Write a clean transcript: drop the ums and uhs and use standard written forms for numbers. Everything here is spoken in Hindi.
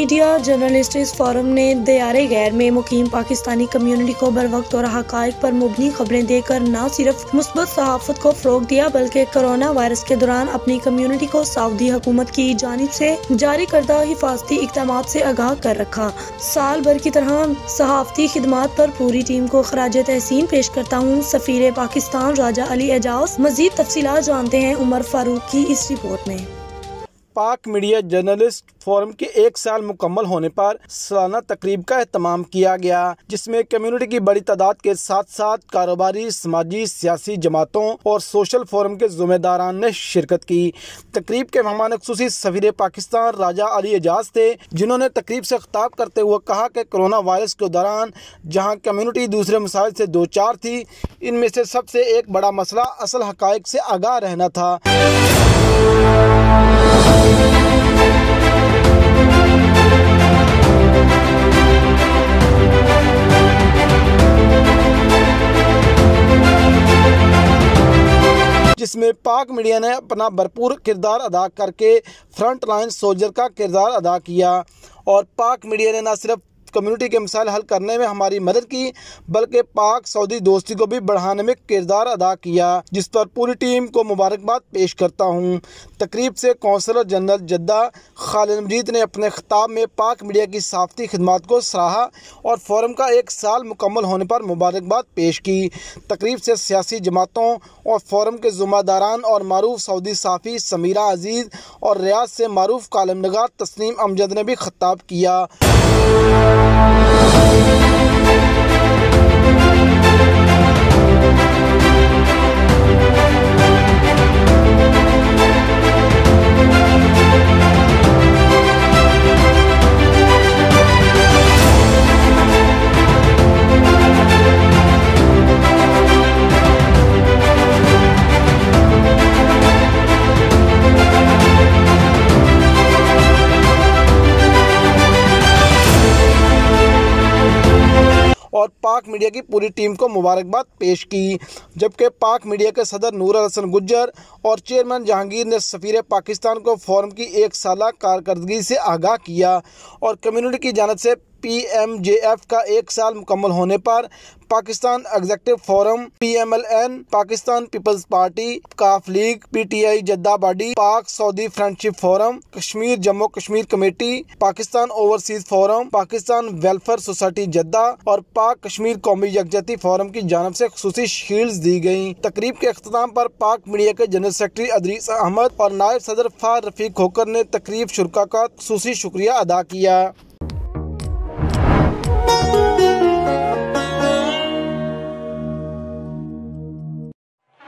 मीडिया जर्नलिस्ट फोरम ने दियारे गैर में मुकीम पाकिस्तानी कम्युनिटी को बर वक्त और हकायक पर मुबनी खबरें देकर न सिर्फ मुस्बत सहाफत को फरोग दिया बल्कि कोरोना वायरस के दौरान अपनी कम्युनिटी को सऊदी हुकूमत की जानिब से जारी करदा हिफाजती इक़दामात से आगाह कर रखा। साल भर की तरह सहाफती खिदमात पर पूरी टीम को खराज तहसीन पेश करता हूँ। सफीर पाकिस्तान राजा अली एजाज। मजीद तफसीलात जानते हैं उमर फारूक की इस रिपोर्ट में। पाक मीडिया जर्नलिस्ट फोरम के 1 साल मुकम्मल होने पर सालाना तकरीब का एहतमाम किया गया, जिसमें कम्युनिटी की बड़ी तादाद के साथ साथ कारोबारी, समाजी, सियासी जमातों और सोशल फोरम के ज़िम्मेदारान ने शिरकत की। तकरीब के मेहमान खुसूसी सफीर पाकिस्तान राजा अली एजाज थे, जिन्होंने तकरीब से खिताब करते हुए कहा कि कोरोना वायरस के दौरान जहाँ कम्युनिटी दूसरे मसाइल से दो चार थी, इनमें से सबसे एक बड़ा मसला असल हकायक से आगाह रहना था। जिसमें पाक मीडिया ने अपना भरपूर किरदार अदा करके फ्रंट लाइन सोल्जर का किरदार अदा किया और पाक मीडिया ने न सिर्फ कम्युनिटी के मसाइल हल करने में हमारी मदद की बल्कि पाक सऊदी दोस्ती को भी बढ़ाने में किरदार अदा किया, जिस पर पूरी टीम को मुबारकबाद पेश करता हूँ। तकरीब से कौंसलर जनरल जद्दा खालिद मजीद ने अपने खिताब में पाक मीडिया की सहाफ़ती खिदमात को सराहा और फोरम का 1 साल मुकम्मल होने पर मुबारकबाद पेश की। तकरीब से सियासी जमातों और फोरम के ज़िम्मेदारान और मारूफ सऊदी सहाफ़ी समीरा अजीज़ और रियाद से मारूफ कालमनगार तस्नीम अमजद ने भी खिताब किया। और पाक मीडिया की पूरी टीम को मुबारकबाद पेश की, जबकि पाक मीडिया के सदर नूर हसन गुज्जर और चेयरमैन जहांगीर ने सफीर पाकिस्तान को फोरम की 1 साला कारकर्दगी से आगाह किया और कम्युनिटी की जानिब से PMJF का 1 साल मुकम्मल होने पर Pakistan executive forum, PMLN, Pakistan peoples party, Qaf league, PTI Jeddah body, Pak Saudi friendship forum, Kashmir Jammu Kashmir committee, Pakistan overseas forum, Pakistan welfare society Jeddah और पाक कश्मीर कौमी यकजहती फोरम की जानिब से खुसूसी शील्ड्स दी गयी। तकरीब के अख्ताम पर पाक मीडिया के जनरल सेक्रेटरी अदरीस अहमद और नायब सदर फार रफीक होकर ने तकरीब शुरका का खुसूसी शुक्रिया अदा किया।